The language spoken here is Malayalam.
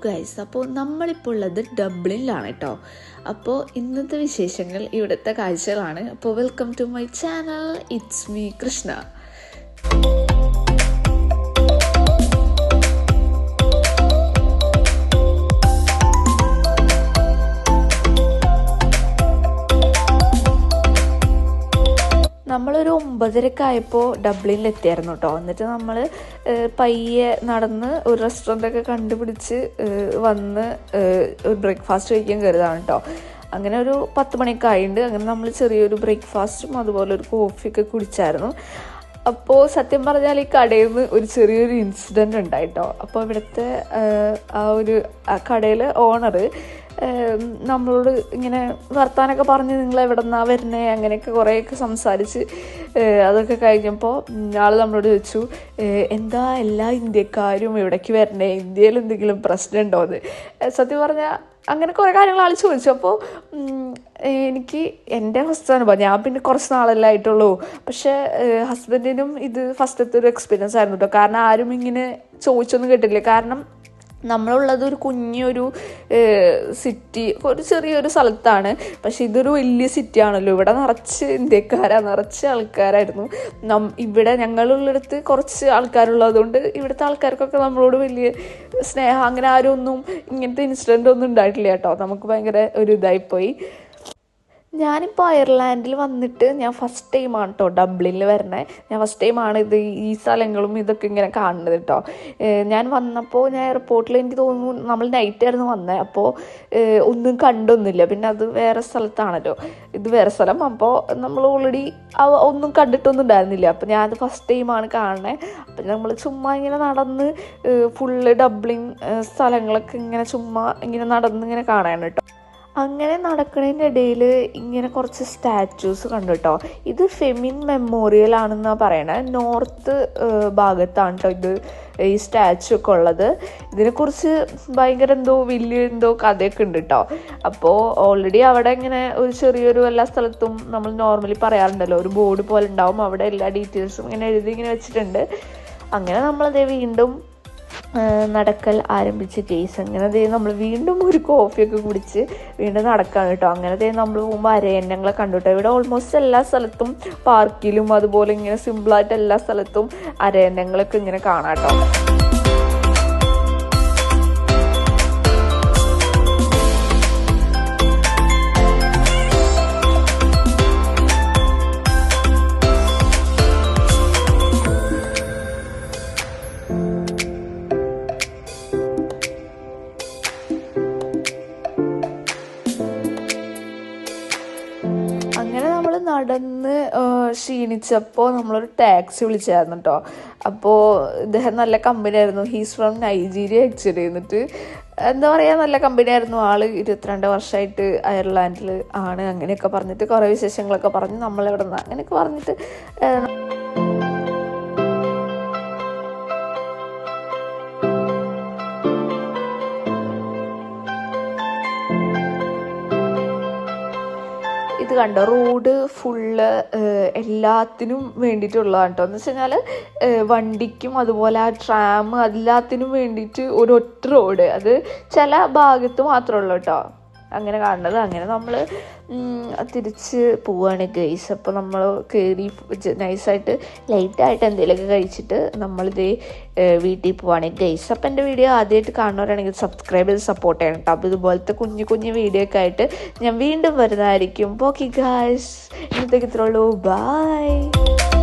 ഗൈസ്, അപ്പോൾ നമ്മളിപ്പോൾ ഉള്ളത് ഡബ്ലിനിലാണ് കേട്ടോ. അപ്പോൾ ഇന്നത്തെ വിശേഷങ്ങൾ, ഇവിടുത്തെ കാഴ്ചകളാണ്. അപ്പോൾ welcome to my channel, it's me Krishna. നമ്മളൊരു 9:30 ആയപ്പോൾ ഡബ്ലിനിലെത്തിയായിരുന്നു കേട്ടോ. എന്നിട്ട് നമ്മൾ പയ്യെ നടന്ന് ഒരു റെസ്റ്റോറൻറ്റൊക്കെ കണ്ടുപിടിച്ച് വന്ന് ഒരു ബ്രേക്ക്ഫാസ്റ്റ് കഴിക്കാൻ കരുതാണ് കേട്ടോ. അങ്ങനെ ഒരു 10 മണിയൊക്കെ ആയിട്ടുണ്ട്. അങ്ങനെ നമ്മൾ ചെറിയൊരു ബ്രേക്ക്ഫാസ്റ്റും അതുപോലെ ഒരു കോഫിയൊക്കെ കുടിച്ചായിരുന്നു. അപ്പോൾ സത്യം പറഞ്ഞാൽ ഈ കടയിൽ നിന്ന് ഒരു ചെറിയൊരു ഇൻസിഡൻറ്റ് ഉണ്ടായിട്ടോ. അപ്പോൾ ഇവിടുത്തെ ആ കടയിൽ ഓണർ നമ്മളോട് ഇങ്ങനെ വർത്താനൊക്കെ പറഞ്ഞ് നിങ്ങൾ എവിടെ നിന്നാണ് വരുന്നത് അങ്ങനെയൊക്കെ കുറേയൊക്കെ സംസാരിച്ച് അതൊക്കെ കഴിഞ്ഞപ്പോൾ ആൾ നമ്മളോട് ചോദിച്ചു, എന്താ എല്ലാ ഇന്ത്യക്കാരും ഇവിടേക്ക് വരണേ, ഇന്ത്യയിൽ എന്തെങ്കിലും പ്രശ്നം ഉണ്ടോ എന്ന്. സത്യം പറഞ്ഞാൽ അങ്ങനെ കുറേ കാര്യങ്ങൾ ആൾ ചോദിച്ചു. അപ്പോൾ എനിക്ക് എൻ്റെ ഫസ്റ്റ് അനുഭവം, ഞാൻ പിന്നെ കുറച്ച് നാളെല്ലാം ആയിട്ടുള്ളൂ. പക്ഷേ ഹസ്ബൻഡിനും ഇത് ഫസ്റ്റത്തെ ഒരു എക്സ്പീരിയൻസ് ആയിരുന്നു കേട്ടോ. കാരണം ആരും ഇങ്ങനെ ചോദിച്ചൊന്നും കേട്ടില്ല. കാരണം നമ്മളുള്ളത് ഒരു കുഞ്ഞൊരു സിറ്റി, ഒരു ചെറിയൊരു സ്ഥലത്താണ്. പക്ഷെ ഇതൊരു വലിയ സിറ്റി ആണല്ലോ. ഇവിടെ നിറച്ച് നിറച്ച് ആൾക്കാരായിരുന്നു. ഇവിടെ ഞങ്ങളുള്ളിടത്ത് കുറച്ച് ആൾക്കാരുള്ളതുകൊണ്ട് ഇവിടുത്തെ ആൾക്കാർക്കൊക്കെ നമ്മളോട് വലിയ സ്നേഹം, അങ്ങനെ ആരും ഒന്നും ഇങ്ങനത്തെ ഇൻസിഡൻ്റ് ഒന്നും ഉണ്ടായിട്ടില്ല കേട്ടോ. നമുക്ക് ഭയങ്കര ഒരു ഇതായിപ്പോയി. ഞാനിപ്പോൾ അയർലാൻഡിൽ വന്നിട്ട് ഞാൻ ഫസ്റ്റ് ടൈമാണ് കേട്ടോ ഡബ്ലിനിൽ വരണേ. ഞാൻ ഫസ്റ്റ് ടൈമാണ് ഈ സ്ഥലങ്ങളും ഇതൊക്കെ ഇങ്ങനെ കാണുന്നത് കേട്ടോ. ഞാൻ വന്നപ്പോൾ ഞാൻ എയർപോർട്ടിൽ എനിക്ക് തോന്നുന്നു നമ്മൾ നൈറ്റായിരുന്നു വന്നത്. അപ്പോൾ ഒന്നും കണ്ടൊന്നുമില്ല. പിന്നെ അത് വേറെ സ്ഥലത്താണല്ലോ, ഇത് വേറെ സ്ഥലം. അപ്പോൾ നമ്മൾ ഓൾറെഡി ഒന്നും കണ്ടിട്ടൊന്നും ഉണ്ടായിരുന്നില്ല. അപ്പോൾ ഞാനത് ഫസ്റ്റ് ടൈമാണ് കാണണേ. അപ്പം നമ്മൾ ചുമ്മാ ഇങ്ങനെ നടന്ന് ഫുള്ള് ഡബ്ലിൻ സ്ഥലങ്ങളൊക്കെ ഇങ്ങനെ ചുമ്മാ ഇങ്ങനെ നടന്ന് ഇങ്ങനെ കാണാണ് കേട്ടോ. അങ്ങനെ നടക്കുന്നതിൻ്റെ ഇടയിൽ ഇങ്ങനെ കുറച്ച് സ്റ്റാച്യൂസ് കണ്ടു കേട്ടോ. ഇത് ഫെമിൻ മെമ്മോറിയൽ ആണെന്നാണ് പറയണത്. നോർത്ത് ഭാഗത്താണ് കേട്ടോ ഇത് ഈ സ്റ്റാച്ചു ഒക്കെ ഉള്ളത്. ഇതിനെക്കുറിച്ച് ഭയങ്കര വലിയ കഥയൊക്കെ ഉണ്ട് കേട്ടോ. അപ്പോൾ ഓൾറെഡി അവിടെ ഇങ്ങനെ ഒരു ചെറിയൊരു എല്ലാ സ്ഥലത്തും നമ്മൾ നോർമലി പറയാറുണ്ടല്ലോ, ഒരു ബോർഡ് പോലെ ഉണ്ടാവും. അവിടെ എല്ലാ ഡീറ്റെയിൽസും ഇങ്ങനെ എഴുതി ഇങ്ങനെ വെച്ചിട്ടുണ്ട്. അങ്ങനെ നമ്മളതേ വീണ്ടും നടക്കൽ ആരംഭിച്ച കേസ്. അങ്ങനെ നമ്മൾ വീണ്ടും ഒരു കോഫിയൊക്കെ കുടിച്ച് വീണ്ടും നടക്കാണ് കേട്ടോ. അങ്ങനെ നമ്മൾ പോകുമ്പോൾ അരയന്നങ്ങളെ കണ്ടു കേട്ടോ. ഇവിടെ ഓൾമോസ്റ്റ് എല്ലാ സ്ഥലത്തും പാർക്കിലും അതുപോലെ ഇങ്ങനെ സിമ്പിളായിട്ട് എല്ലാ സ്ഥലത്തും അരയന്നങ്ങളൊക്കെ ഇങ്ങനെ കാണാം കേട്ടോ. അങ്ങനെ നമ്മൾ നടന്ന് ക്ഷീണിച്ചപ്പോൾ നമ്മളൊരു ടാക്സി വിളിച്ചായിരുന്നു കേട്ടോ. അപ്പോൾ ഇദ്ദേഹം നല്ല കമ്പനി ആയിരുന്നു. He's from Nigeria actually. എന്നിട്ട് എന്താ പറയുക, നല്ല കമ്പനി ആയിരുന്നു. ആൾ 22 വർഷമായിട്ട് അയർലാൻഡിൽ ആണ്. അങ്ങനെയൊക്കെ പറഞ്ഞിട്ട് കുറേ വിശേഷങ്ങളൊക്കെ പറഞ്ഞ് നമ്മളെവിടെ നിന്ന് അങ്ങനെയൊക്കെ പറഞ്ഞിട്ട് ഇത് കണ്ടോ, റോഡ് ഫുള്ള് എല്ലാത്തിനും വേണ്ടിയിട്ടുള്ളതാണ് കേട്ടോ. എന്ന് വെച്ച് കഴിഞ്ഞാൽ വണ്ടിക്കും അതുപോലെ ആ ട്രാം എല്ലാത്തിനും വേണ്ടിയിട്ട് ഒരൊറ്റ റോഡ്, അത് ചില ഭാഗത്ത് മാത്രമേ ഉള്ളൂ കേട്ടോ അങ്ങനെ കാണുന്നത്. അങ്ങനെ നമ്മൾ തിരിച്ച് പോവുകയാണ് ഗൈസ്. അപ്പോൾ നമ്മൾ കയറി നൈസായിട്ട് ലൈറ്റായിട്ട് എന്തെങ്കിലുമൊക്കെ കഴിച്ചിട്ട് നമ്മളിത് വീട്ടിൽ പോവുകയാണ് ഗൈസ്. അപ്പോൾ എൻ്റെ വീഡിയോ ആദ്യമായിട്ട് കാണുന്നവരാണെങ്കിൽ സബ്സ്ക്രൈബ് ചെയ്ത് സപ്പോർട്ട് ചെയ്യണം കേട്ടോ. അപ്പോൾ ഇതുപോലത്തെ കുഞ്ഞു വീഡിയോ ഒക്കെ ആയിട്ട് ഞാൻ വീണ്ടും വരുന്നതായിരിക്കും. ഓക്കെ ഗൈസ്, ഇന്നത്തേക്ക് ഇത്രയുള്ളൂ. ബൈ.